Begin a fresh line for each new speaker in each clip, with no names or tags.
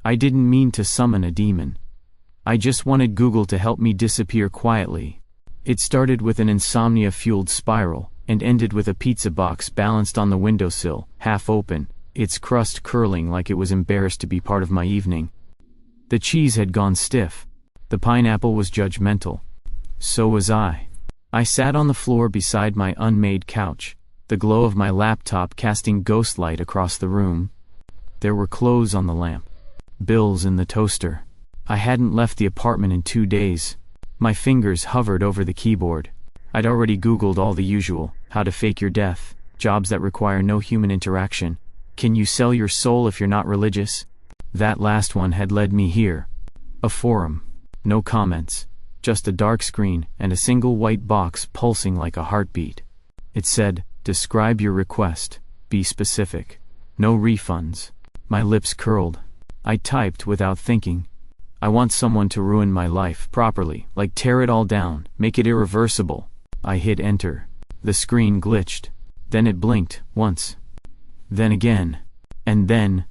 I didn't mean to summon a demon. I just wanted Google to help me disappear quietly. It started with an insomnia-fueled spiral, and ended with a pizza box balanced on the windowsill, half open, its crust curling like it was embarrassed to be part of my evening. The cheese had gone stiff. The pineapple was judgmental. So was I. I sat on the floor beside my unmade couch, the glow of my laptop casting ghost light across the room. There were clothes on the lamp. Bills in the toaster. I hadn't left the apartment in 2 days. My fingers hovered over the keyboard. I'd already Googled all the usual: how to fake your death, jobs that require no human interaction, can you sell your soul if you're not religious? That last one had led me here. A forum. No comments. Just a dark screen and a single white box pulsing like a heartbeat. It said, "Describe your request. Be specific. No refunds." My lips curled. I typed without thinking. I want someone to ruin my life properly, like tear it all down, make it irreversible. I hit enter. The screen glitched. Then it blinked, once. Then again. And then.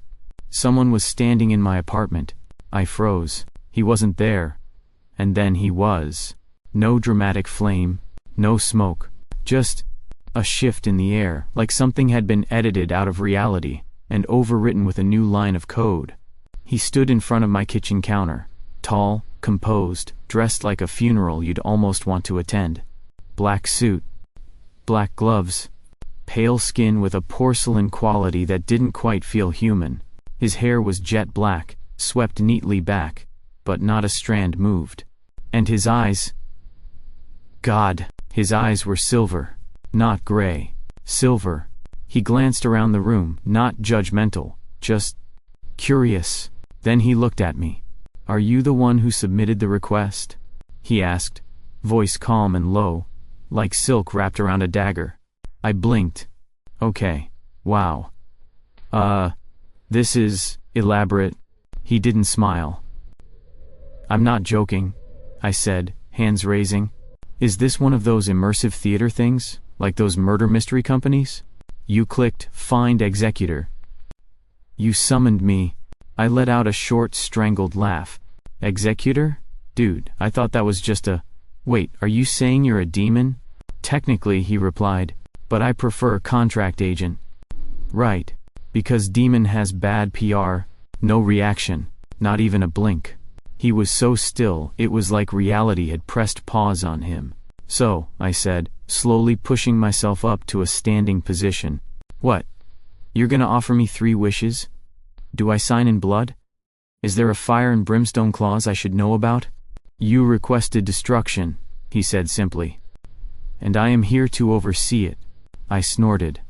Someone was standing in my apartment. I froze. He wasn't there. And then he was. No dramatic flame. No smoke. Just a shift in the air, like something had been edited out of reality, and overwritten with a new line of code. He stood in front of my kitchen counter. Tall, composed, dressed like a funeral you'd almost want to attend. Black suit. Black gloves. Pale skin with a porcelain quality that didn't quite feel human. His hair was jet black, swept neatly back, but not a strand moved. And his eyes... God, his eyes were silver. Not gray. Silver. He glanced around the room, not judgmental, just curious. Then he looked at me. "Are you the one who submitted the request?" he asked, voice calm and low, like silk wrapped around a dagger. I blinked. Okay. Wow. This is elaborate. He didn't smile. "I'm not joking," I said, hands raising. "Is this one of those immersive theater things, like those murder mystery companies?" You clicked Find Executor. You summoned me. I let out a short, strangled laugh. Executor? Dude, I thought that was just a... Wait, are you saying you're a demon? Technically, he replied, but I prefer contract agent. Right. Because demon has bad PR. No reaction. Not even a blink. He was so still, it was like reality had pressed pause on him. "So," I said, slowly pushing myself up to a standing position. "What? You're gonna offer me 3 wishes? Do I sign in blood? Is there a fire and brimstone clause I should know about?" "You requested destruction," he said simply. "And I am here to oversee it." I snorted.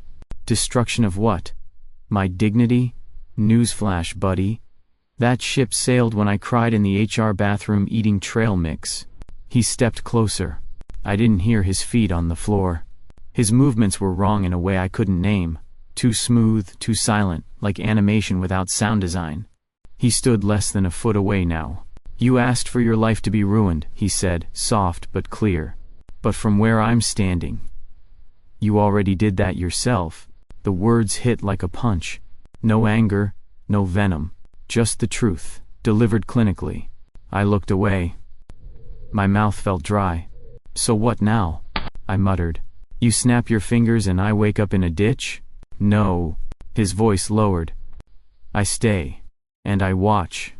"Destruction of what? My dignity? Newsflash, buddy. That ship sailed when I cried in the HR bathroom eating trail mix." He stepped closer. I didn't hear his feet on the floor. His movements were wrong in a way I couldn't name. Too smooth, too silent, like animation without sound design. He stood less than a foot away now. "You asked for your life to be ruined," he said, soft but clear. "But from where I'm standing, you already did that yourself." The words hit like a punch. No anger, no venom. Just the truth, delivered clinically. I looked away. My mouth felt dry. "So what now?" I muttered. "You snap your fingers and I wake up in a ditch?" "No." His voice lowered. "I stay. And I watch."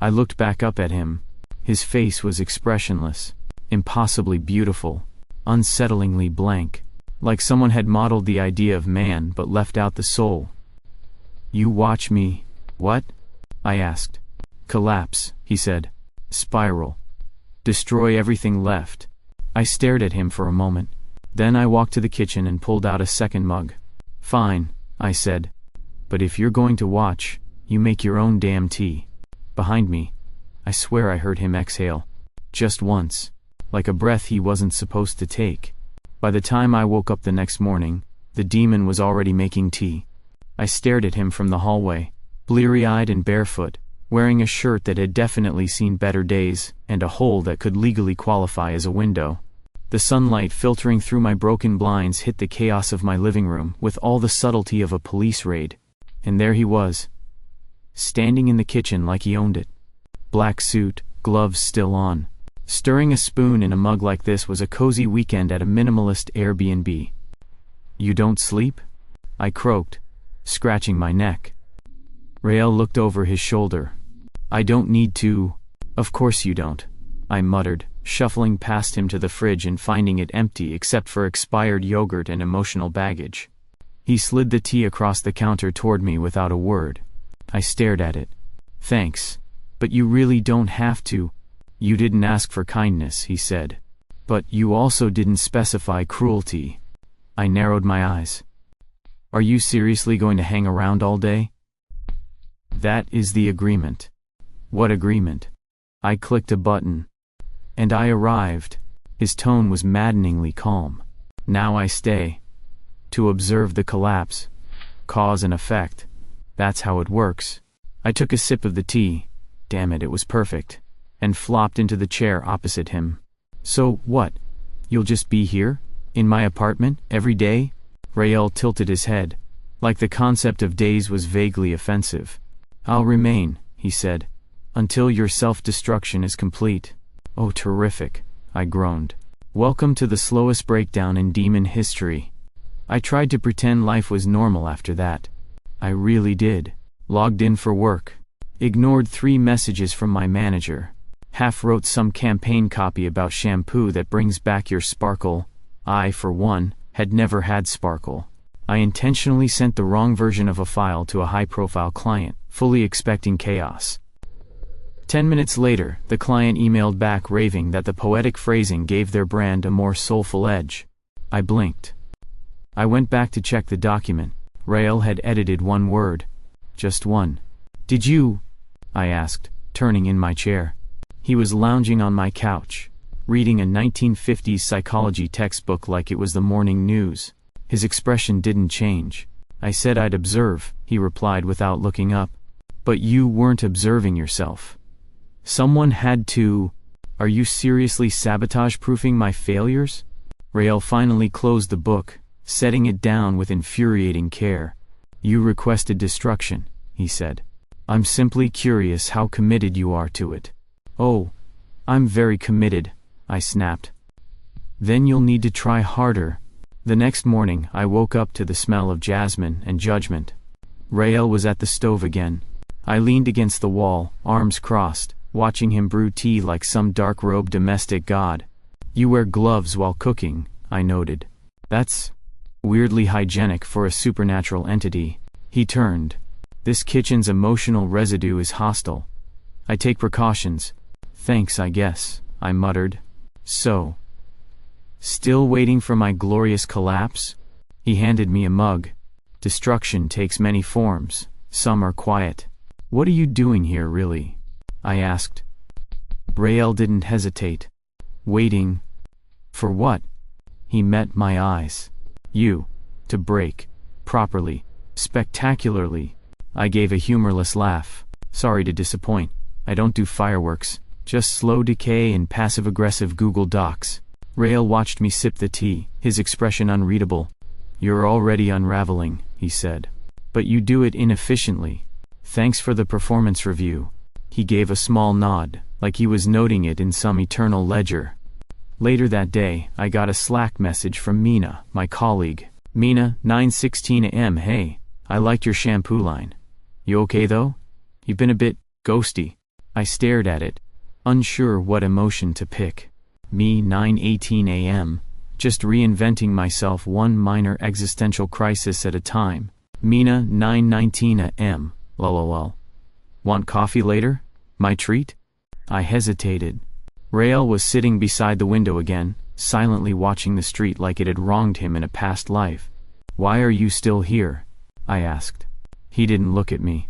I looked back up at him. His face was expressionless. Impossibly beautiful. Unsettlingly blank. Like someone had modeled the idea of man but left out the soul. "You watch me, what?" I asked. "Collapse," he said. "Spiral. Destroy everything left." I stared at him for a moment. Then I walked to the kitchen and pulled out a second mug. "Fine," I said. "But if you're going to watch, you make your own damn tea." Behind me, I swear I heard him exhale. Just once. Like a breath he wasn't supposed to take. By the time I woke up the next morning, the demon was already making tea. I stared at him from the hallway, bleary-eyed and barefoot, wearing a shirt that had definitely seen better days, and a hole that could legally qualify as a window. The sunlight filtering through my broken blinds hit the chaos of my living room with all the subtlety of a police raid. And there he was. standing in the kitchen like he owned it. Black suit, gloves still on. Stirring a spoon in a mug like this was a cozy weekend at a minimalist Airbnb. "You don't sleep?" I croaked, scratching my neck. Rael looked over his shoulder. "I don't need to." "Of course you don't," I muttered, shuffling past him to the fridge and finding it empty except for expired yogurt and emotional baggage. He slid the tea across the counter toward me without a word. I stared at it. "Thanks. But you really don't have to." "You didn't ask for kindness," he said. "But you also didn't specify cruelty." I narrowed my eyes. "Are you seriously going to hang around all day?" "That is the agreement." "What agreement?" I clicked a button. "And I arrived." His tone was maddeningly calm. "Now I stay. To observe the collapse. Cause and effect. That's how it works." I took a sip of the tea. Damn it, it was perfect. And flopped into the chair opposite him. "So, what? You'll just be here? In my apartment, every day?" Rael tilted his head, like the concept of days was vaguely offensive. "I'll remain," he said, "until your self-destruction is complete." "Oh, terrific," I groaned. "Welcome to the slowest breakdown in demon history." I tried to pretend life was normal after that. I really did. Logged in for work. Ignored 3 messages from my manager. Half wrote some campaign copy about shampoo that brings back your sparkle. I, for one, had never had sparkle. I intentionally sent the wrong version of a file to a high-profile client, fully expecting chaos. 10 minutes later, the client emailed back raving that the poetic phrasing gave their brand a more soulful edge. I blinked. I went back to check the document. Rael had edited 1 word. Just 1. "Did you?" I asked, turning in my chair. He was lounging on my couch, reading a 1950s psychology textbook like it was the morning news. His expression didn't change. I said I'd observe, he replied without looking up. "But you weren't observing yourself. Someone had to." "Are you seriously sabotage-proofing my failures?" Rael finally closed the book, setting it down with infuriating care. "You requested destruction," he said. "I'm simply curious how committed you are to it." "Oh, I'm very committed," I snapped. "Then you'll need to try harder." The next morning, I woke up to the smell of jasmine and judgment. Rael was at the stove again. I leaned against the wall, arms crossed, watching him brew tea like some dark-robed domestic god. "You wear gloves while cooking," I noted. "That's weirdly hygienic for a supernatural entity." He turned. "This kitchen's emotional residue is hostile. I take precautions." "Thanks, I guess," I muttered. "So, still waiting for my glorious collapse?" He handed me a mug. "Destruction takes many forms. Some are quiet." "What are you doing here, really?" I asked. Rael didn't hesitate. "Waiting." "For what?" He met my eyes. "You. To break. Properly. Spectacularly." I gave a humorless laugh. "Sorry to disappoint. I don't do fireworks. Just slow decay and passive-aggressive Google Docs." Rael watched me sip the tea, his expression unreadable. "You're already unraveling," he said. "But you do it inefficiently. Thanks for the performance review." He gave a small nod, like he was noting it in some eternal ledger. Later that day, I got a Slack message from Mina, my colleague. "Mina, 9:16 a.m. Hey, I liked your shampoo line. You okay though? You've been a bit ghosty." I stared at it, unsure what emotion to pick. Me, 9:18 a.m., just reinventing myself one minor existential crisis at a time. Mina, 9:19 a.m., lol. "Want coffee later? My treat?" I hesitated. Rael was sitting beside the window again, silently watching the street like it had wronged him in a past life. "Why are you still here?" I asked. He didn't look at me.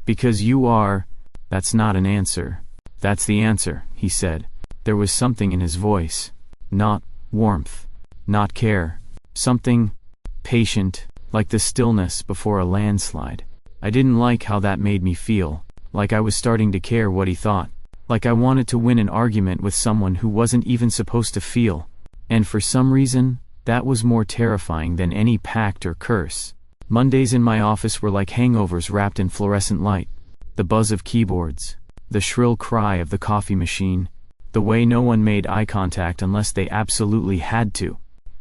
"Because you are." "That's not an answer." "That's the answer," he said. There was something in his voice. Not warmth. Not care. Something patient, like the stillness before a landslide. I didn't like how that made me feel, like I was starting to care what he thought. Like I wanted to win an argument with someone who wasn't even supposed to feel. And for some reason, that was more terrifying than any pact or curse. Mondays in my office were like hangovers wrapped in fluorescent light. The buzz of keyboards, the shrill cry of the coffee machine, the way no one made eye contact unless they absolutely had to.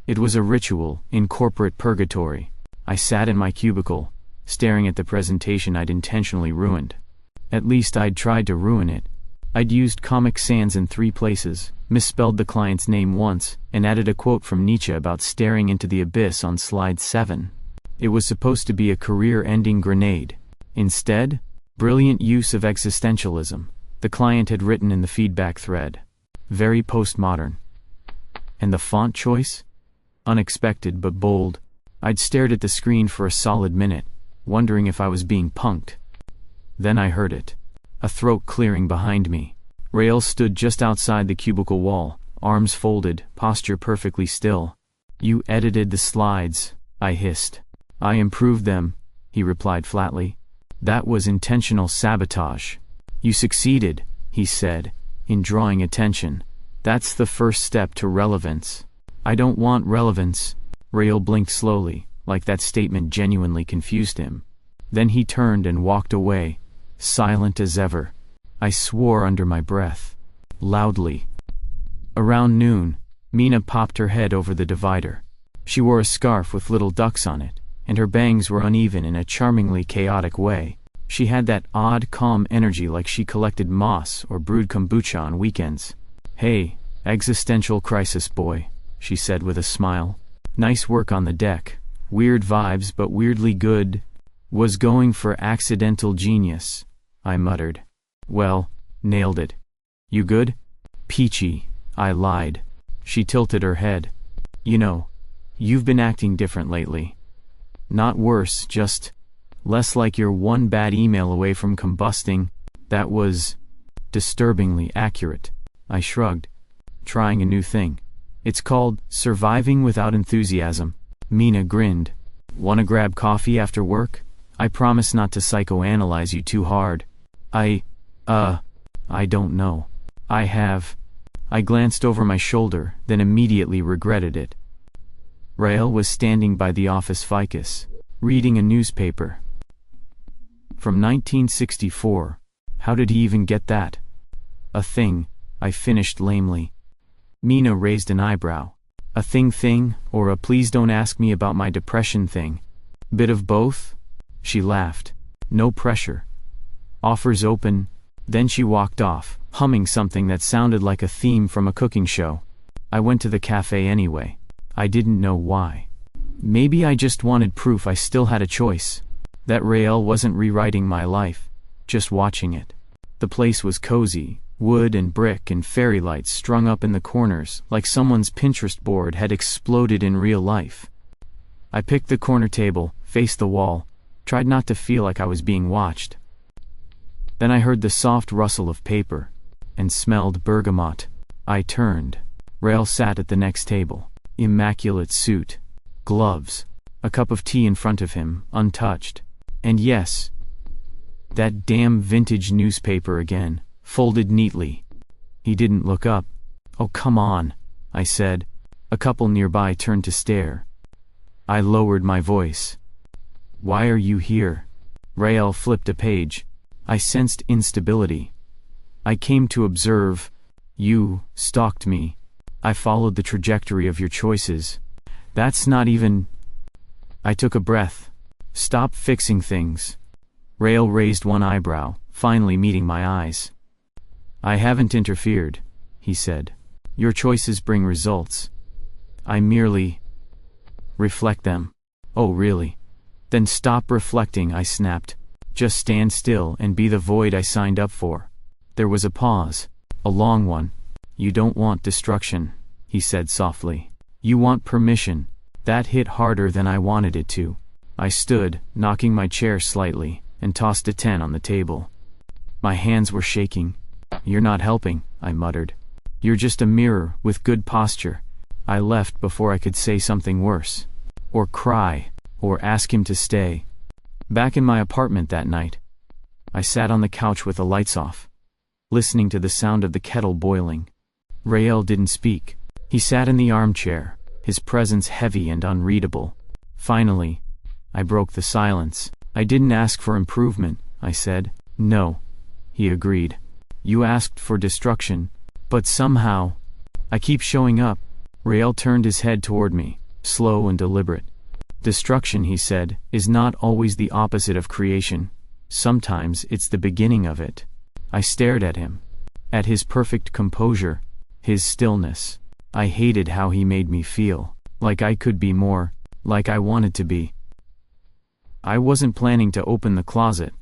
It was a ritual in corporate purgatory. I sat in my cubicle, staring at the presentation I'd intentionally ruined. At least I'd tried to ruin it. I'd used Comic Sans in 3 places, misspelled the client's name once, and added a quote from Nietzsche about staring into the abyss on slide 7. It was supposed to be a career-ending grenade. Instead, brilliant use of existentialism, the client had written in the feedback thread. Very postmodern. And the font choice? Unexpected but bold. I'd stared at the screen for a solid minute, wondering if I was being punked. Then I heard it. A throat clearing behind me. Rael stood just outside the cubicle wall, arms folded, posture perfectly still. "You edited the slides," I hissed. "I improved them," he replied flatly. "That was intentional sabotage." "You succeeded," he said, "in drawing attention. That's the first step to relevance." "I don't want relevance." Rael blinked slowly, like that statement genuinely confused him. Then he turned and walked away, silent as ever. I swore under my breath. Loudly. Around noon, Mina popped her head over the divider. She wore a scarf with little ducks on it, and her bangs were uneven in a charmingly chaotic way. She had that odd, calm energy like she collected moss or brewed kombucha on weekends. "Hey, existential crisis boy," she said with a smile. "Nice work on the deck. Weird vibes but weirdly good." "Was going for accidental genius," I muttered. "Well, nailed it." "You good?" "Peachy," I lied. She tilted her head. "You know, you've been acting different lately. Not worse, just less like you're one bad email away from combusting." That was disturbingly accurate. I shrugged. "Trying a new thing. It's called surviving without enthusiasm." Mina grinned. "Wanna grab coffee after work? I promise not to psychoanalyze you too hard." I don't know. I glanced over my shoulder, then immediately regretted it. Rael was standing by the office ficus, reading a newspaper. From 1964. How did he even get that? "A thing," I finished lamely. Mina raised an eyebrow. "A thing, or a please don't ask me about my depression thing?" "Bit of both?" She laughed. "No pressure. Offers open." Then she walked off, humming something that sounded like a theme from a cooking show. I went to the cafe anyway. I didn't know why. Maybe I just wanted proof I still had a choice. That Rael wasn't rewriting my life, just watching it. The place was cozy, wood and brick and fairy lights strung up in the corners like someone's Pinterest board had exploded in real life. I picked the corner table, faced the wall, tried not to feel like I was being watched. Then I heard the soft rustle of paper, and smelled bergamot. I turned. Rael sat at the next table. Immaculate suit. Gloves. A cup of tea in front of him, untouched. And yes, that damn vintage newspaper again, folded neatly. He didn't look up. "Oh, come on," I said. A couple nearby turned to stare. I lowered my voice. "Why are you here?" Rael flipped a page. I sensed instability. "I came to observe. You stalked me. I followed the trajectory of your choices." "That's not even..." I took a breath. "Stop fixing things." Rael raised one eyebrow, finally meeting my eyes. "I haven't interfered," he said. "Your choices bring results. I merely reflect them." "Oh, really? Then stop reflecting," I snapped. "Just stand still and be the void I signed up for." There was a pause, a long one. "You don't want destruction," he said softly. "You want permission." That hit harder than I wanted it to. I stood, knocking my chair slightly, and tossed a 10 on the table. My hands were shaking. "You're not helping," I muttered. "You're just a mirror with good posture." I left before I could say something worse. Or cry, or ask him to stay. Back in my apartment that night, I sat on the couch with the lights off, listening to the sound of the kettle boiling. Rael didn't speak. He sat in the armchair, his presence heavy and unreadable. Finally, I broke the silence. "I didn't ask for improvement," I said. No, he agreed. You asked for destruction, but somehow, I keep showing up. Rael turned his head toward me, slow and deliberate. Destruction, he said, is not always the opposite of creation. Sometimes it's the beginning of it. I stared at him. At his perfect composure, his stillness. I hated how he made me feel, like I could be more, like I wanted to be. I wasn't planning to open the closet.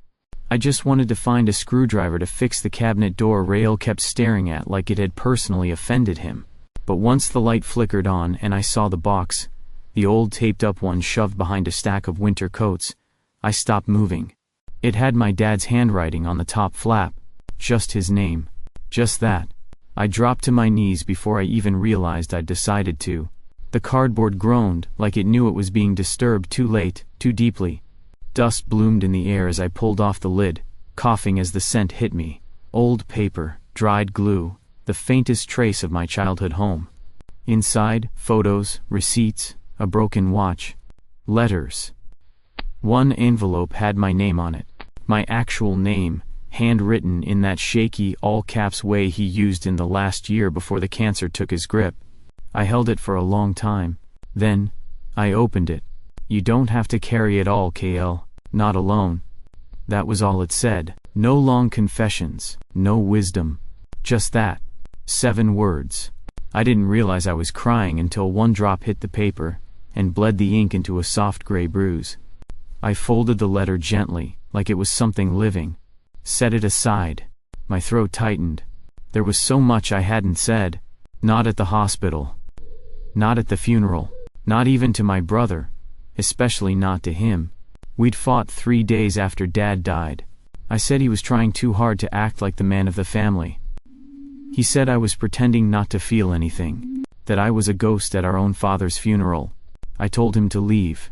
I just wanted to find a screwdriver to fix the cabinet door Rael kept staring at like it had personally offended him. But once the light flickered on and I saw the box, the old taped-up one shoved behind a stack of winter coats, I stopped moving. It had my dad's handwriting on the top flap, just his name, just that. I dropped to my knees before I even realized I'd decided to. The cardboard groaned like it knew it was being disturbed too late, too deeply. Dust bloomed in the air as I pulled off the lid, coughing as the scent hit me. Old paper, dried glue, the faintest trace of my childhood home. Inside, photos, receipts, a broken watch, letters. One envelope had my name on it, my actual name, handwritten in that shaky, all-caps way he used in the last year before the cancer took his grip. I held it for a long time. Then, I opened it. You don't have to carry it all, Kael, not alone. That was all it said. No long confessions, no wisdom. Just that. 7 words. I didn't realize I was crying until one drop hit the paper, and bled the ink into a soft gray bruise. I folded the letter gently, like it was something living. Set it aside. My throat tightened. There was so much I hadn't said. Not at the hospital. Not at the funeral. Not even to my brother. Especially not to him. We'd fought 3 days after Dad died. I said he was trying too hard to act like the man of the family. He said I was pretending not to feel anything. That I was a ghost at our own father's funeral. I told him to leave.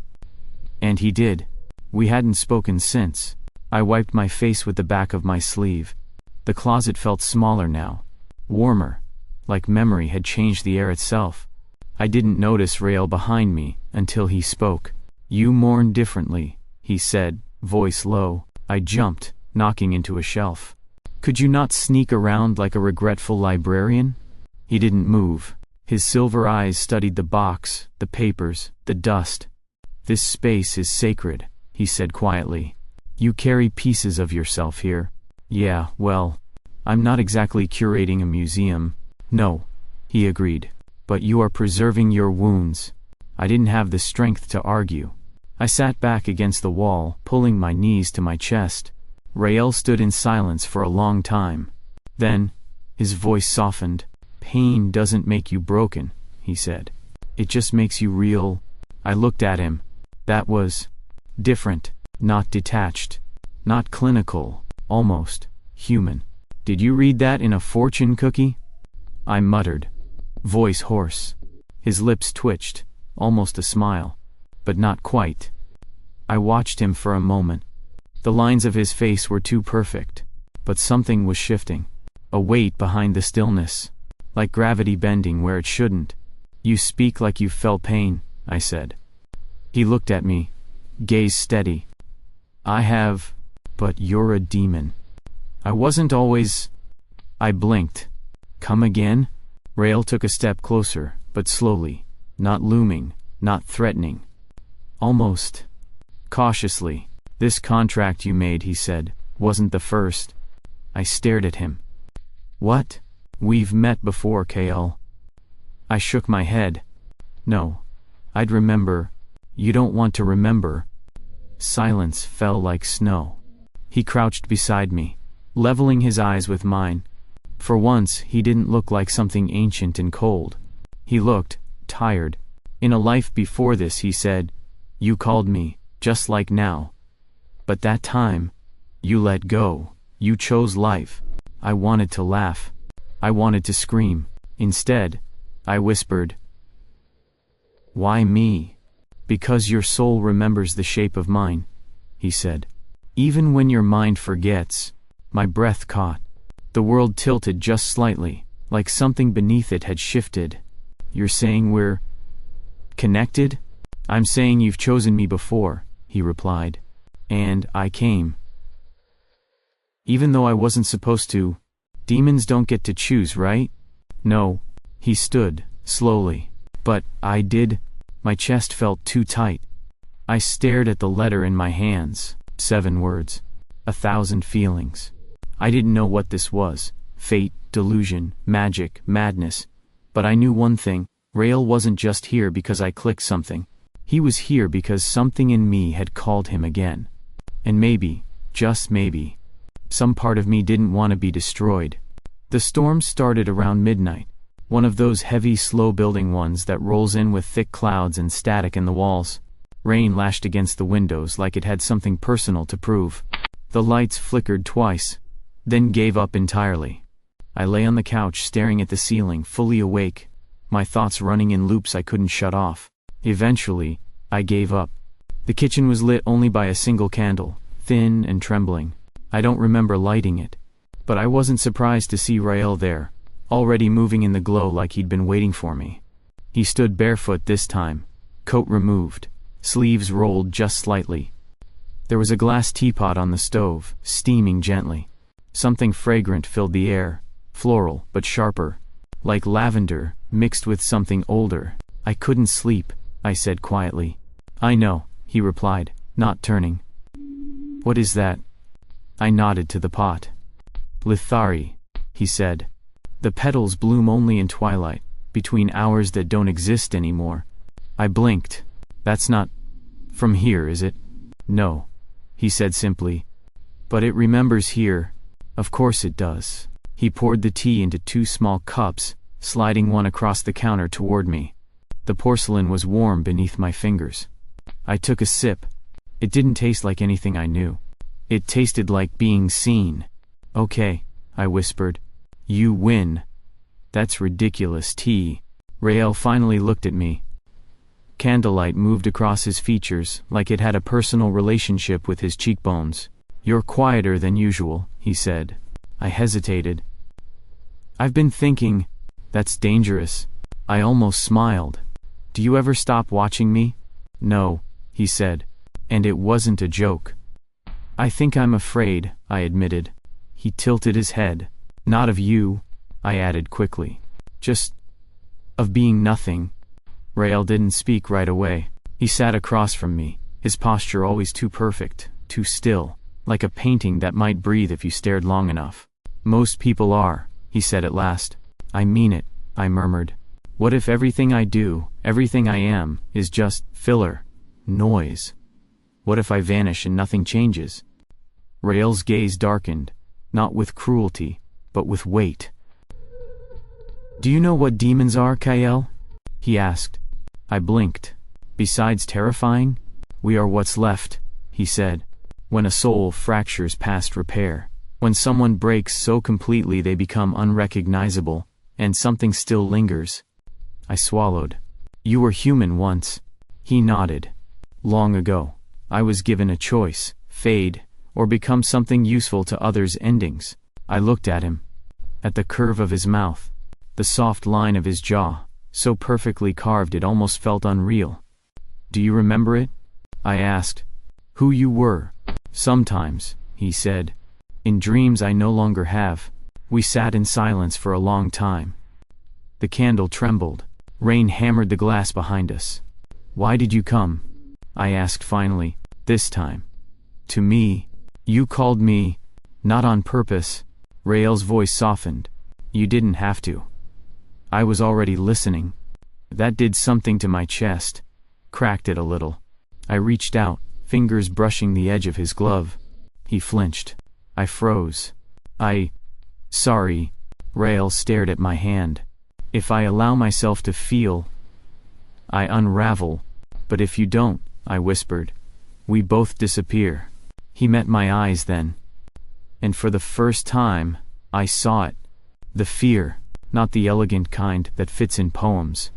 And he did. We hadn't spoken since. I wiped my face with the back of my sleeve. The closet felt smaller now. Warmer. Like memory had changed the air itself. I didn't notice Rael behind me until he spoke. You mourn differently, he said, voice low. I jumped, knocking into a shelf. Could you not sneak around like a regretful librarian? He didn't move. His silver eyes studied the box, the papers, the dust. This space is sacred, he said quietly. You carry pieces of yourself here. Yeah, well, I'm not exactly curating a museum. No, he agreed. But you are preserving your wounds. I didn't have the strength to argue. I sat back against the wall, pulling my knees to my chest. Rael stood in silence for a long time. Then, his voice softened. Pain doesn't make you broken, he said. It just makes you real. I looked at him. That was different, not detached, not clinical, almost human. Did you read that in a fortune cookie? I muttered. Voice hoarse. His lips twitched, almost a smile. But not quite. I watched him for a moment. The lines of his face were too perfect. But something was shifting. A weight behind the stillness. Like gravity bending where it shouldn't. You speak like you've felt pain, I said. He looked at me, gaze steady. I have, but you're a demon. I wasn't always... I blinked. Come again? Rael took a step closer, but slowly, not looming, not threatening. Almost cautiously. This contract you made, he said, wasn't the first. I stared at him. What? We've met before, Kael. I shook my head. No. I'd remember. You don't want to remember. Silence fell like snow. He crouched beside me, leveling his eyes with mine. For once, he didn't look like something ancient and cold. He looked tired. In a life before this, he said, you called me, just like now. But that time, you let go. You chose life. I wanted to laugh. I wanted to scream. Instead, I whispered, why me? Because your soul remembers the shape of mine, he said. Even when your mind forgets. My breath caught. The world tilted just slightly, like something beneath it had shifted. You're saying we're connected? I'm saying you've chosen me before, he replied. And I came. Even though I wasn't supposed to. Demons don't get to choose, right? No. He stood, slowly. But I did. My chest felt too tight. I stared at the letter in my hands. 7 words. 1,000 feelings. I didn't know what this was. Fate, delusion, magic, madness. But I knew one thing. Rael wasn't just here because I clicked something. He was here because something in me had called him again. And maybe, just maybe, some part of me didn't want to be destroyed. The storm started around midnight. One of those heavy, slow-building ones that rolls in with thick clouds and static in the walls. Rain lashed against the windows like it had something personal to prove. The lights flickered twice, then gave up entirely. I lay on the couch staring at the ceiling, fully awake, my thoughts running in loops I couldn't shut off. Eventually, I gave up. The kitchen was lit only by a single candle, thin and trembling. I don't remember lighting it. But I wasn't surprised to see Rael there, already moving in the glow like he'd been waiting for me. He stood barefoot this time, coat removed, sleeves rolled just slightly. There was a glass teapot on the stove, steaming gently. Something fragrant filled the air, floral but sharper, like lavender mixed with something older. I couldn't sleep, I said quietly. I know, he replied, not turning. What is that? I nodded to the pot. Lithari, he said. The petals bloom only in twilight, between hours that don't exist anymore. I blinked. That's not from here, is it? No, he said simply. But it remembers here. Of course it does. He poured the tea into 2 small cups, sliding one across the counter toward me. The porcelain was warm beneath my fingers. I took a sip. It didn't taste like anything I knew. It tasted like being seen. Okay, I whispered. You win. That's ridiculous tea. Rael finally looked at me. Candlelight moved across his features like it had a personal relationship with his cheekbones. You're quieter than usual, he said. I hesitated. I've been thinking. That's dangerous. I almost smiled. Do you ever stop watching me? No, he said. And it wasn't a joke. I think I'm afraid, I admitted. He tilted his head. Not of you, I added quickly. Just of being nothing. Rael didn't speak right away. He sat across from me, his posture always too perfect, too still, like a painting that might breathe if you stared long enough. Most people are, he said at last. I mean it, I murmured. What if everything I do, everything I am, is just filler, noise? What if I vanish and nothing changes? Rael's gaze darkened, not with cruelty, but with weight. Do you know what demons are, Kael? He asked. I blinked. Besides terrifying, we are what's left, he said. When a soul fractures past repair, when someone breaks so completely they become unrecognizable, and something still lingers. I swallowed. You were human once. He nodded. Long ago, I was given a choice, fade, or become something useful to others' endings. I looked at him. At the curve of his mouth, the soft line of his jaw, so perfectly carved it almost felt unreal. Do you remember it? I asked. Who you were? Sometimes, he said. In dreams I no longer have. We sat in silence for a long time. The candle trembled. Rain hammered the glass behind us. Why did you come? I asked finally, this time. To me. You called me. Not on purpose. Rael's voice softened. You didn't have to. I was already listening. That did something to my chest. Cracked it a little. I reached out, fingers brushing the edge of his glove. He flinched. I froze. Sorry. Rael stared at my hand. If I allow myself to feel, I unravel. But if you don't, I whispered, we both disappear. He met my eyes then. And for the first time, I saw it. The fear, not the elegant kind that fits in poems.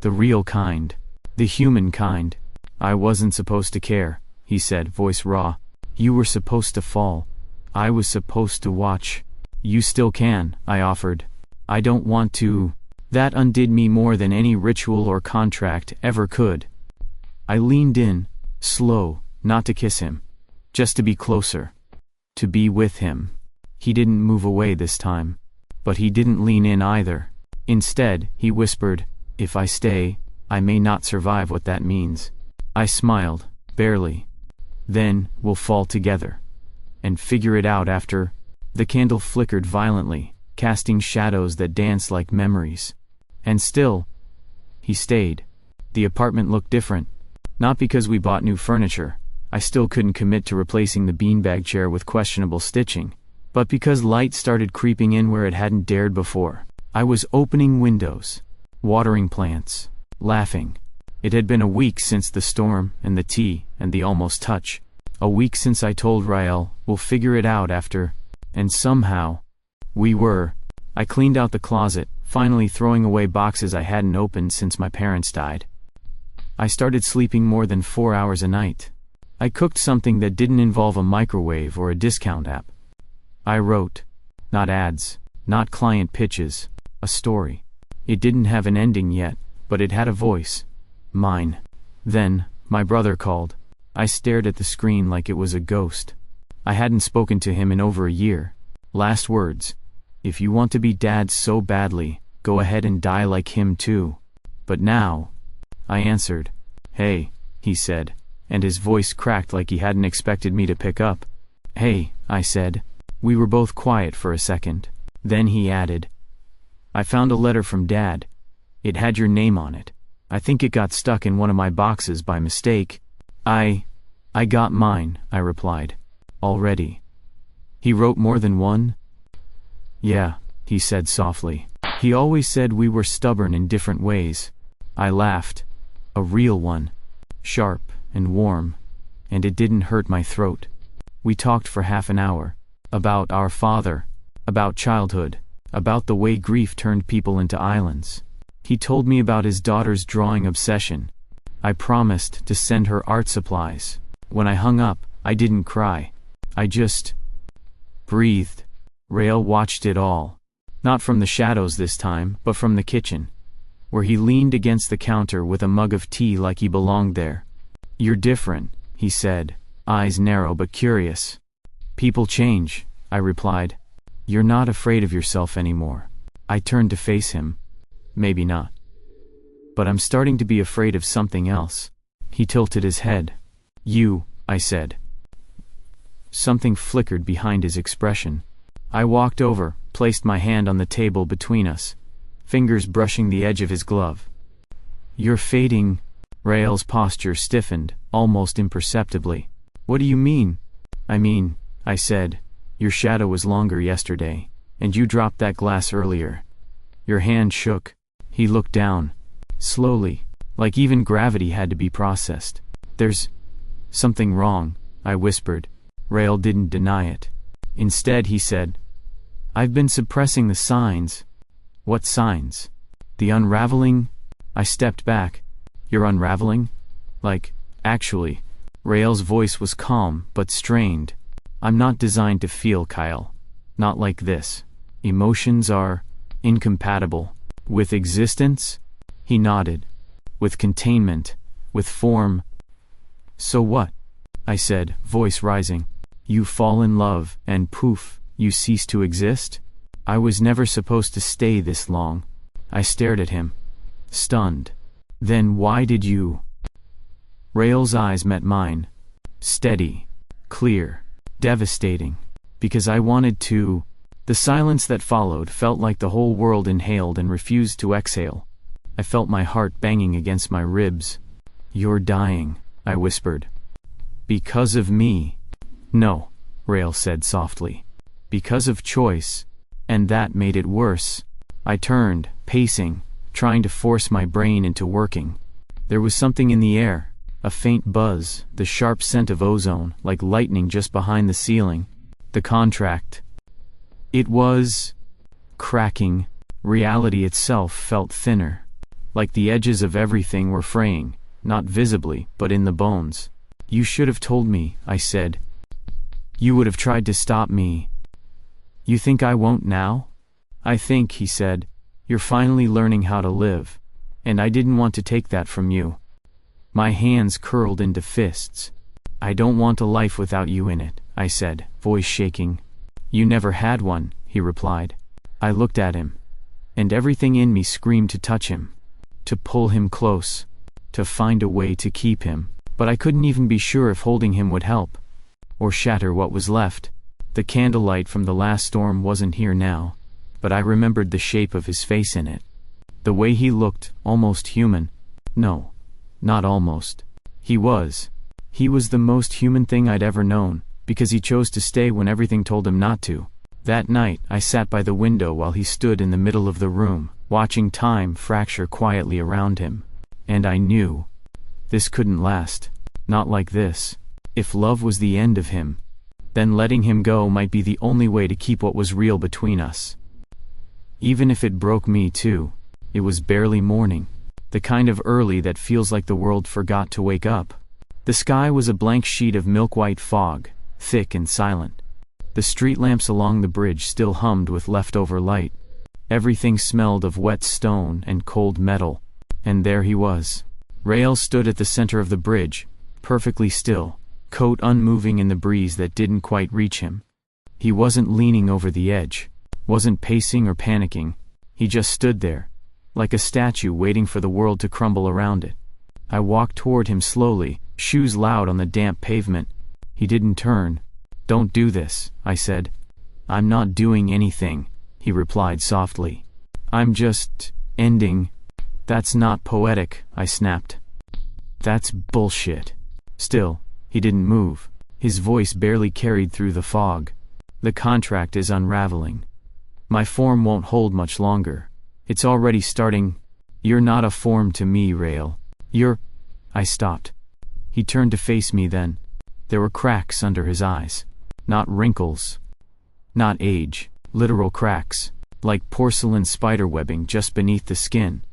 The real kind. The human kind. I wasn't supposed to care, he said, voice raw. You were supposed to fall. I was supposed to watch. You still can, I offered. I don't want to. That undid me more than any ritual or contract ever could. I leaned in, slow, not to kiss him. Just to be closer. To be with him. He didn't move away this time. But he didn't lean in either. Instead, he whispered, "If I stay, I may not survive what that means." I smiled, barely. "Then, we'll fall together. And figure it out after." The candle flickered violently, casting shadows that danced like memories. And still, he stayed. The apartment looked different. Not because we bought new furniture. I still couldn't commit to replacing the beanbag chair with questionable stitching. But because light started creeping in where it hadn't dared before. I was opening windows, watering plants, laughing. It had been a week since the storm and the tea and the almost touch. A week since I told Rael, "We'll figure it out after." And somehow, we were. I cleaned out the closet, finally throwing away boxes I hadn't opened since my parents died. I started sleeping more than 4 hours a night. I cooked something that didn't involve a microwave or a discount app. I wrote. Not ads, not client pitches, a story. It didn't have an ending yet, but it had a voice. Mine. Then, my brother called. I stared at the screen like it was a ghost. I hadn't spoken to him in over a year. Last words. "If you want to be dad so badly, go ahead and die like him too." But now, I answered. "Hey," he said, and his voice cracked like he hadn't expected me to pick up. "Hey," I said. We were both quiet for a second. Then he added, "I found a letter from Dad. It had your name on it. I think it got stuck in one of my boxes by mistake." I got mine," I replied. "Already." "He wrote more than one?" "Yeah," he said softly. "He always said we were stubborn in different ways." I laughed. A real one. Sharp and warm. And it didn't hurt my throat. We talked for half an hour. About our father. About childhood. About the way grief turned people into islands. He told me about his daughter's drawing obsession. I promised to send her art supplies. When I hung up, I didn't cry. I just breathed. Rael watched it all. Not from the shadows this time, but from the kitchen, where he leaned against the counter with a mug of tea like he belonged there. "You're different," he said, eyes narrow but curious. "People change," I replied. "You're not afraid of yourself anymore." I turned to face him. "Maybe not. But I'm starting to be afraid of something else." He tilted his head. "You," I said. Something flickered behind his expression. I walked over, placed my hand on the table between us, fingers brushing the edge of his glove. "You're fading." Rael's posture stiffened, almost imperceptibly. "What do you mean?" I said, "your shadow was longer yesterday, and you dropped that glass earlier." Your hand shook. He looked down. Slowly, like even gravity had to be processed. "There's something wrong," I whispered. Rael didn't deny it. Instead he said, "I've been suppressing the signs." "What signs?" "The unraveling." I stepped back. "You're unraveling?" Actually." Rael's voice was calm, but strained. "I'm not designed to feel, Kael. Not like this. Emotions are incompatible with existence." He nodded. "With containment, with form." "So what?" I said, voice rising. "You fall in love, and poof, you cease to exist?" I was never supposed to stay this long. I stared at him, stunned. "Then why did you?" Rael's eyes met mine. Steady, clear, devastating. "Because I wanted to." The silence that followed felt like the whole world inhaled and refused to exhale. I felt my heart banging against my ribs. "You're dying," I whispered. "Because of me?" "No," Rael said softly. "Because of choice." And that made it worse. I turned, pacing, trying to force my brain into working. There was something in the air, a faint buzz, the sharp scent of ozone, like lightning just behind the ceiling. The contract. It was cracking. Reality itself felt thinner. Like the edges of everything were fraying, not visibly, but in the bones. "You should have told me," I said. "You would have tried to stop me." "You think I won't now?" "I think," he said, "you're finally learning how to live. And I didn't want to take that from you." My hands curled into fists. "I don't want a life without you in it," I said, voice shaking. You never had one, he replied. I looked at him, and everything in me screamed to touch him, to pull him close, to find a way to keep him, but I couldn't even be sure if holding him would help, or shatter what was left. The candlelight from the last storm wasn't here now, but I remembered the shape of his face in it. The way he looked, almost human. No, not almost. He was the most human thing I'd ever known, because he chose to stay when everything told him not to. That night, I sat by the window while he stood in the middle of the room, watching time fracture quietly around him. And I knew, this couldn't last. Not like this. If love was the end of him, then letting him go might be the only way to keep what was real between us. Even if it broke me too. It was barely morning. The kind of early that feels like the world forgot to wake up. The sky was a blank sheet of milk-white fog, thick and silent. The street lamps along the bridge still hummed with leftover light. Everything smelled of wet stone and cold metal. And there he was. Rael stood at the center of the bridge, perfectly still, coat unmoving in the breeze that didn't quite reach him. He wasn't leaning over the edge, wasn't pacing or panicking. He just stood there, like a statue waiting for the world to crumble around it. I walked toward him slowly, shoes loud on the damp pavement. He didn't turn. Don't do this, I said. I'm not doing anything, he replied softly. I'm just ending. That's not poetic, I snapped. That's bullshit. Still, he didn't move. His voice barely carried through the fog. The contract is unraveling. My form won't hold much longer. It's already starting. You're not a form to me, Rael. I stopped. He turned to face me then. There were cracks under his eyes. Not wrinkles. Not age. Literal cracks. Like porcelain spiderwebbing just beneath the skin.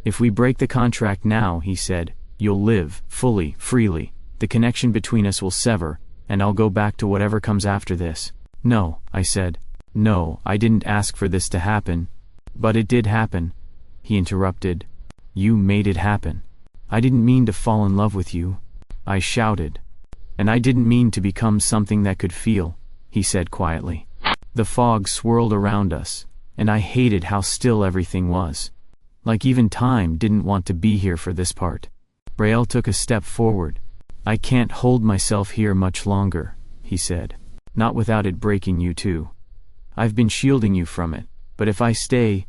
If we break the contract now, he said, you'll live, fully, freely. The connection between us will sever, and I'll go back to whatever comes after this. No, I said. No, I didn't ask for this to happen. But it did happen, he interrupted. You made it happen. I didn't mean to fall in love with you, I shouted. And I didn't mean to become something that could feel, he said quietly. The fog swirled around us, and I hated how still everything was. Like even time didn't want to be here for this part. Rael took a step forward. I can't hold myself here much longer, he said. Not without it breaking you too. I've been shielding you from it, but if I stay,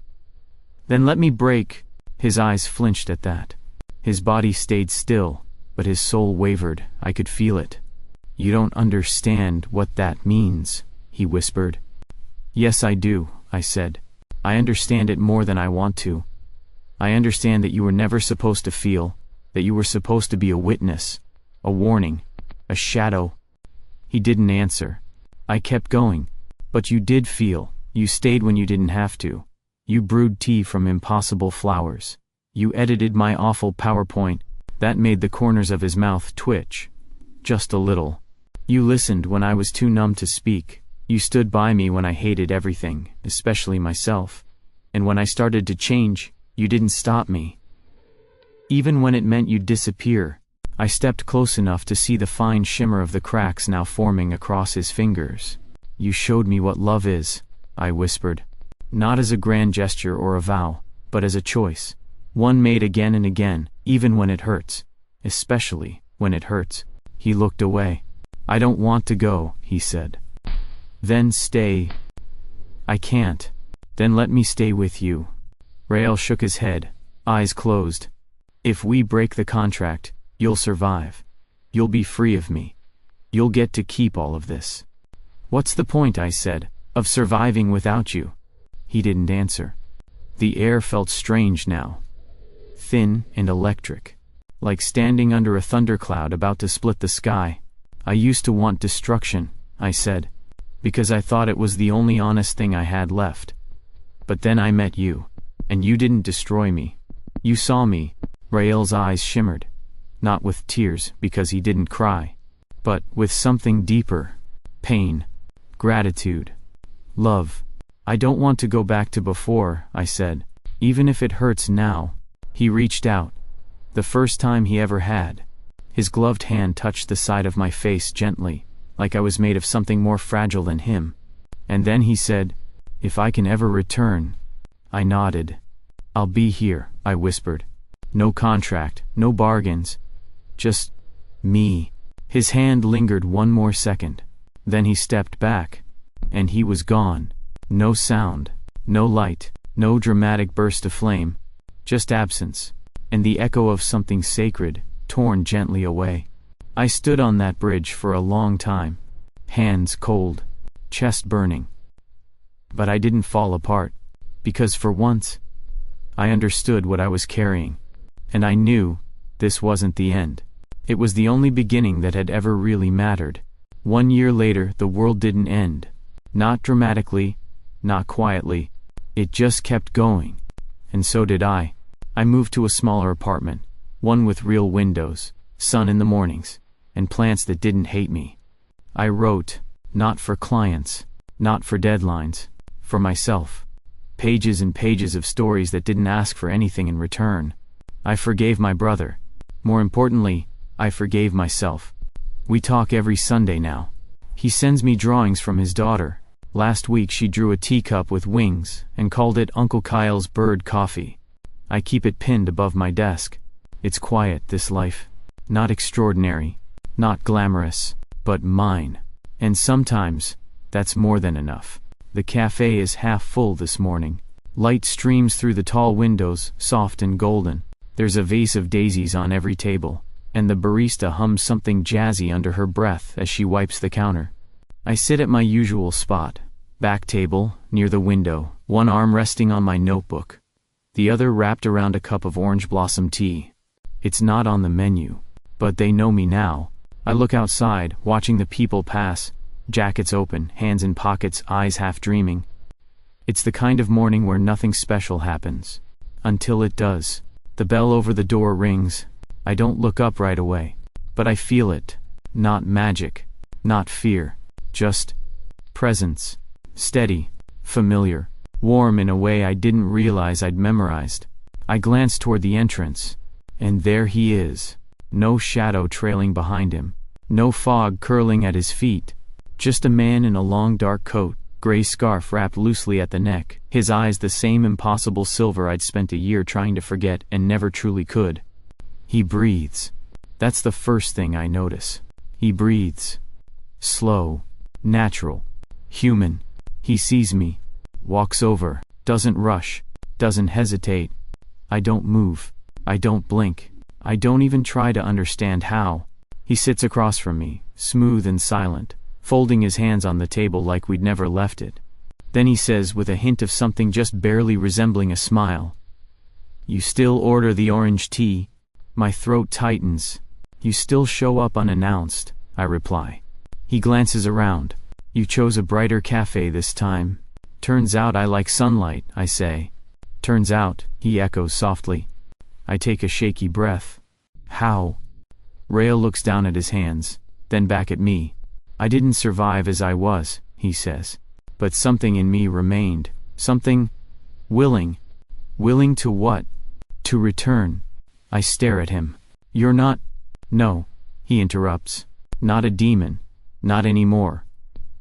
then let me break. His eyes flinched at that. His body stayed still, but his soul wavered. I could feel it. You don't understand what that means, he whispered. Yes, I do, I said. I understand it more than I want to. I understand that you were never supposed to feel, that you were supposed to be a witness, a warning, a shadow. He didn't answer. I kept going. But you did feel. You stayed when you didn't have to. You brewed tea from impossible flowers. You edited my awful PowerPoint. That made the corners of his mouth twitch. Just a little. You listened when I was too numb to speak. You stood by me when I hated everything, especially myself. And when I started to change, you didn't stop me. Even when it meant you'd disappear, I stepped close enough to see the fine shimmer of the cracks now forming across his fingers. You showed me what love is, I whispered. Not as a grand gesture or a vow, but as a choice. One made again and again, even when it hurts. Especially when it hurts. He looked away. I don't want to go, he said. Then stay. I can't. Then let me stay with you. Rael shook his head, eyes closed. If we break the contract, you'll survive. You'll be free of me. You'll get to keep all of this. What's the point, I said, of surviving without you? He didn't answer. The air felt strange now. Thin and electric. Like standing under a thundercloud about to split the sky. I used to want destruction, I said. Because I thought it was the only honest thing I had left. But then I met you. And you didn't destroy me. You saw me. Rael's eyes shimmered. Not with tears, because he didn't cry. But with something deeper. Pain. Gratitude. Love. I don't want to go back to before, I said. Even if it hurts now. He reached out. The first time he ever had. His gloved hand touched the side of my face gently, like I was made of something more fragile than him. And then he said, "If I can ever return." I nodded. "I'll be here," I whispered. "No contract, no bargains. Just me." His hand lingered one more second. Then he stepped back. And he was gone. No sound, no light, no dramatic burst of flame. Just absence, and the echo of something sacred, torn gently away. I stood on that bridge for a long time. Hands cold, chest burning. But I didn't fall apart. Because for once, I understood what I was carrying. And I knew this wasn't the end. It was the only beginning that had ever really mattered. 1 year later, the world didn't end. Not dramatically, not quietly. It just kept going. And so did I. I moved to a smaller apartment, one with real windows, sun in the mornings, and plants that didn't hate me. I wrote, not for clients, not for deadlines, for myself. Pages and pages of stories that didn't ask for anything in return. I forgave my brother. More importantly, I forgave myself. We talk every Sunday now. He sends me drawings from his daughter. Last week she drew a teacup with wings and called it Uncle Kael's bird coffee. I keep it pinned above my desk. It's quiet, this life. Not extraordinary, not glamorous, but mine. And sometimes, that's more than enough. The cafe is half full this morning. Light streams through the tall windows, soft and golden. There's a vase of daisies on every table, and the barista hums something jazzy under her breath as she wipes the counter. I sit at my usual spot, back table, near the window, one arm resting on my notebook, the other wrapped around a cup of orange blossom tea. It's not on the menu, but they know me now. I look outside, watching the people pass, jackets open, hands in pockets, eyes half dreaming. It's the kind of morning where nothing special happens. Until it does. The bell over the door rings. I don't look up right away. But I feel it. Not magic. Not fear. Just presence. Steady. Familiar. Warm in a way I didn't realize I'd memorized. I glance toward the entrance. And there he is. No shadow trailing behind him. No fog curling at his feet. Just a man in a long dark coat, gray scarf wrapped loosely at the neck, his eyes the same impossible silver I'd spent a year trying to forget and never truly could. He breathes. That's the first thing I notice. He breathes. Slow. Natural. Human. He sees me. Walks over. Doesn't rush. Doesn't hesitate. I don't move. I don't blink. I don't even try to understand how. He sits across from me, smooth and silent, folding his hands on the table like we'd never left it. Then he says with a hint of something just barely resembling a smile, "You still order the orange tea?" My throat tightens. "You still show up unannounced," I reply. He glances around. "You chose a brighter cafe this time." "Turns out I like sunlight," I say. "Turns out," he echoes softly. I take a shaky breath. "How?" Rael looks down at his hands, then back at me. "I didn't survive as I was," he says. "But something in me remained. Something willing. Willing to what?" "To return." I stare at him. "You're not—" "No," he interrupts. "Not a demon. Not anymore.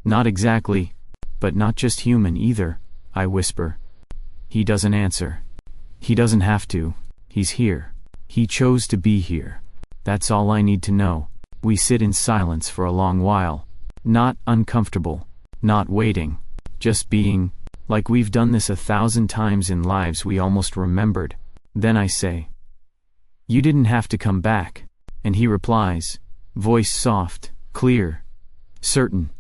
Not exactly. But not just human either," I whisper. He doesn't answer. He doesn't have to. He's here. He chose to be here. That's all I need to know. We sit in silence for a long while. Not uncomfortable. Not waiting. Just being. Like we've done this 1,000 times in lives we almost remembered. Then I say, "You didn't have to come back." And he replies, voice soft, clear, certain,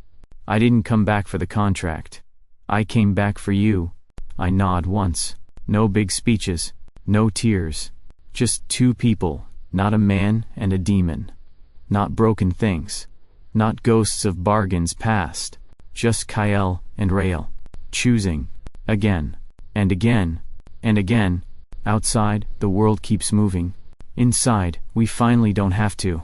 "I didn't come back for the contract. I came back for you." I nod once. No big speeches. No tears. Just two people, not a man and a demon. Not broken things. Not ghosts of bargains past. Just Kael and Rael. Choosing. Again. And again. And again. Outside, the world keeps moving. Inside, we finally don't have to.